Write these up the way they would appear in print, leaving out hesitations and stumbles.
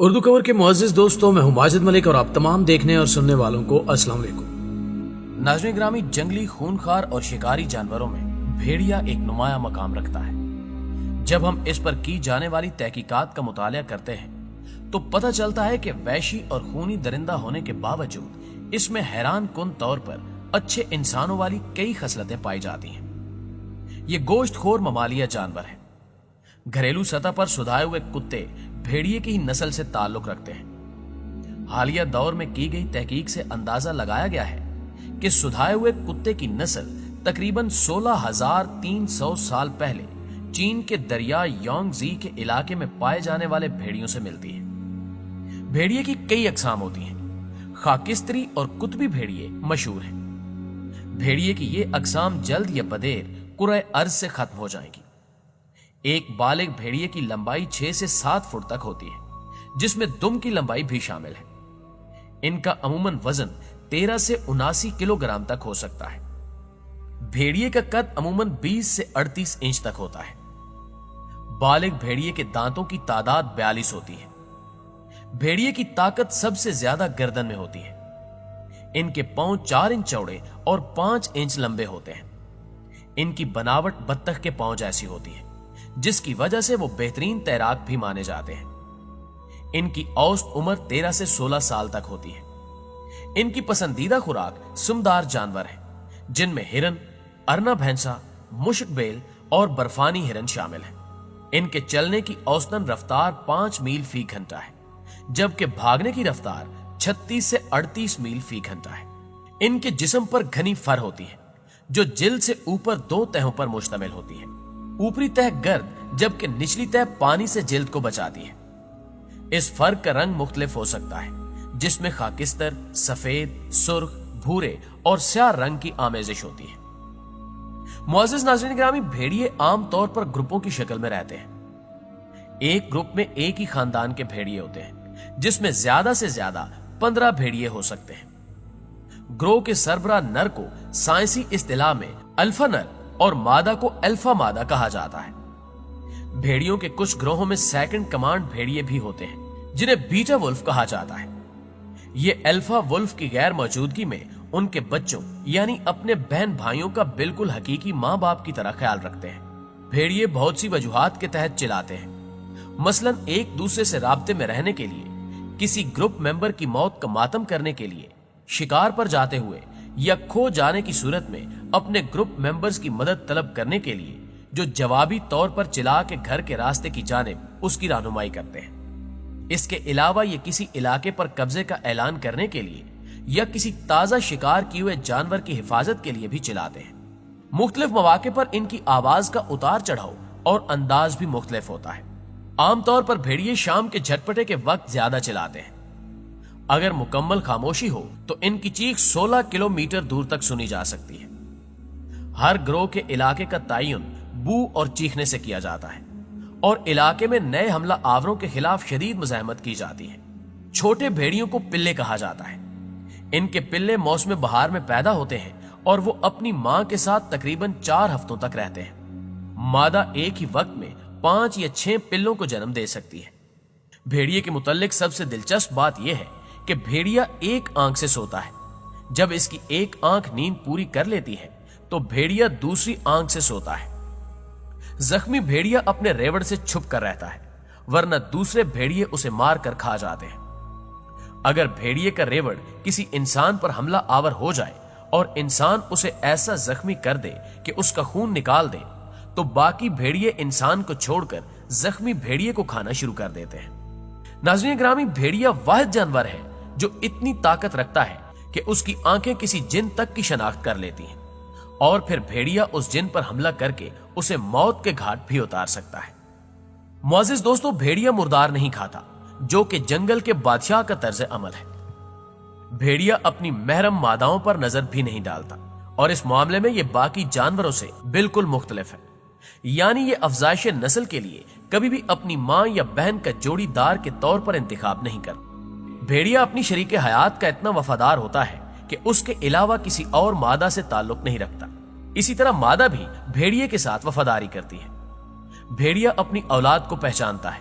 اردو کور کے معزز دوستوں، میں ہوں ماجد ملک اور آپ تمام دیکھنے اور سننے والوں کو السلام علیکم۔ ناظرین گرامی، جنگلی خونخوار اور شکاری جانوروں میں بھیڑیا ایک نمایاں مقام رکھتا ہے۔ جب ہم اس پر کی جانے والی تحقیقات کا مطالعہ کرتے ہیں تو پتہ چلتا ہے کہ وحشی اور خونی درندہ ہونے کے باوجود اس میں حیران کن طور پر اچھے انسانوں والی کئی خصلتیں پائی جاتی ہیں۔ یہ گوشت خور ممالیہ جانور ہے۔ گھریلو سطح پر سدھائے ہوئے کتے بھیڑیے کی نسل سے تعلق رکھتے ہیں۔ حالیہ دور میں کی گئی تحقیق سے اندازہ لگایا گیا ہے کہ سدھائے ہوئے کتے کی نسل تقریباً 16,300 سال پہلے چین کے دریا یونگ زی کے علاقے میں پائے جانے والے بھیڑیوں سے ملتی ہے۔ بھیڑیے کی کئی اقسام ہوتی ہیں۔ خاکستری اور قطبی بھیڑیے مشہور ہیں۔ بھیڑیے کی یہ اقسام جلد یا بدیر کرۂ ارض سے ختم ہو جائیں گی۔ ایک بالغ بھیڑیے کی لمبائی 6 سے 7 فٹ تک ہوتی ہے، جس میں دم کی لمبائی بھی شامل ہے۔ ان کا عموماً وزن 13 سے 79 کلو گرام تک ہو سکتا ہے۔ بھیڑیے کا قد عموماً 20 سے 38 انچ تک ہوتا ہے۔ بالغ بھیڑیے کے دانتوں کی تعداد 42 ہوتی ہے۔ بھیڑیے کی طاقت سب سے زیادہ گردن میں ہوتی ہے۔ ان کے پاؤں 4 انچ چوڑے اور 5 انچ لمبے ہوتے ہیں۔ ان کی بناوٹ بطخ کے پاؤں جیسی ہوتی ہے، جس کی وجہ سے وہ بہترین تیراک بھی مانے جاتے ہیں۔ ان کی اوسط عمر 13 سے 16 سال تک ہوتی ہے۔ ان کی پسندیدہ خوراک سمدار جانور ہیں، جن میں ہرن، ارنا بھینسا، مشک بیل اور برفانی ہرن شامل ہیں۔ ان کے چلنے کی اوسطاً رفتار 5 میل فی گھنٹہ ہے، جبکہ بھاگنے کی رفتار 36 سے 38 میل فی گھنٹہ ہے۔ ان کے جسم پر گھنی فر ہوتی ہے، جو جلد سے اوپر 2 تہوں پر مشتمل ہوتی ہے۔ اوپری تہ گرد جبکہ نچلی تہ پانی سے جلد کو بچاتی ہے۔ اس فر کا رنگ مختلف ہو سکتا ہے، جس میں خاکستر، سفید، سرخ، بھورے اور سیاہ رنگ کی آمیزش ہوتی ہے۔ معزز ناظرین گرامی، بھیڑیے عام طور پر گروپوں کی شکل میں رہتے ہیں۔ ایک گروپ میں ایک ہی خاندان کے بھیڑیے ہوتے ہیں، جس میں زیادہ سے زیادہ 15 بھیڑیے ہو سکتے ہیں۔ گروہ کے سربراہ نر کو سائنسی اصطلاح میں الفا نر اور مادہ کو الفا مادہ کہا جاتا ہے۔ بھیڑیوں کے کچھ گروہوں میں سیکنڈ کمانڈ بھیڑیے بھی ہوتے ہیں، جنہیں بیٹا ولف کہا جاتا ہے۔ یہ الفا ولف کی غیر موجودگی میں ان کے بچوں یعنی اپنے بہن بھائیوں کا بالکل حقیقی ماں باپ کی طرح خیال رکھتے ہیں۔ بھیڑیے بہت سی وجوہات کے تحت چلاتے ہیں، مثلاً ایک دوسرے سے رابطے میں رہنے کے لیے، کسی گروپ ممبر کی موت کا ماتم کرنے کے لیے، شکار پر جاتے ہوئے یا کھو جانے کی صورت میں اپنے گروپ ممبرز کی مدد طلب کرنے کے لیے، جو جوابی طور پر چلا کے گھر کے راستے کی جانب اس کی رہنمائی کرتے ہیں۔ اس کے علاوہ یہ کسی علاقے پر قبضے کا اعلان کرنے کے لیے یا کسی تازہ شکار کیے ہوئے جانور کی حفاظت کے لیے بھی چلاتے ہیں۔ مختلف مواقع پر ان کی آواز کا اتار چڑھاؤ اور انداز بھی مختلف ہوتا ہے۔ عام طور پر بھیڑیے شام کے جھٹپٹے کے وقت زیادہ چلاتے ہیں۔ اگر مکمل خاموشی ہو تو ان کی چیخ 16 کلومیٹر دور تک سنی جا سکتی ہے۔ ہر گروہ کے علاقے کا تعین بو اور چیخنے سے کیا جاتا ہے، اور علاقے میں نئے حملہ آوروں کے خلاف شدید مزاحمت کی جاتی ہے۔ چھوٹے بھیڑیوں کو پلے کہا جاتا ہے۔ ان کے پلے موسم بہار میں پیدا ہوتے ہیں اور وہ اپنی ماں کے ساتھ تقریباً 4 ہفتوں تک رہتے ہیں۔ مادہ ایک ہی وقت میں 5 یا 6 پلوں کو جنم دے سکتی ہے۔ بھیڑیے کے متعلق سب سے دلچسپ بات یہ ہے کہ بھیڑیا ایک آنکھ سے سوتا ہے۔ جب اس کی ایک آنکھ نیند پوری کر لیتی ہے تو بھیڑیا دوسری آنکھ سے سوتا ہے۔ زخمی بھیڑیا اپنے ریوڑ سے چھپ کر رہتا ہے، ورنہ دوسرے بھیڑیے اسے مار کر کھا جاتے ہیں۔ اگر بھیڑیے کا ریوڑ کسی انسان پر حملہ آور ہو جائے اور انسان اسے ایسا زخمی کر دے کہ اس کا خون نکال دے، تو باقی بھیڑیے انسان کو چھوڑ کر زخمی بھیڑیے کو کھانا شروع کر دیتے ہیں۔ ناظرین گرامی، بھیڑیا واحد جانور ہے جو اتنی طاقت رکھتا ہے کہ اس کی آنکھیں کسی جن تک کی شناخت کر لیتی ہیں، اور پھر بھیڑیا اس جن پر حملہ کر کے اسے موت کے گھاٹ بھی اتار سکتا ہے۔ معزز دوستو، بھیڑیا مردار نہیں کھاتا، جو کہ جنگل کے بادشاہ کا طرز عمل ہے۔ بھیڑیا اپنی محرم ماداؤں پر نظر بھی نہیں ڈالتا، اور اس معاملے میں یہ باقی جانوروں سے بالکل مختلف ہے۔ یعنی یہ افزائش نسل کے لیے کبھی بھی اپنی ماں یا بہن کا جوڑی دار کے طور پر انتخاب نہیں کرتا۔ بھیڑیا اپنی شریک حیات کا اتنا وفادار ہوتا ہے کہ اس کے علاوہ کسی اور مادہ سے تعلق نہیں رکھتا۔ اسی طرح مادہ بھی بھیڑیے کے ساتھ وفاداری کرتی ہے۔ بھیڑیا اپنی اولاد کو پہچانتا ہے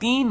3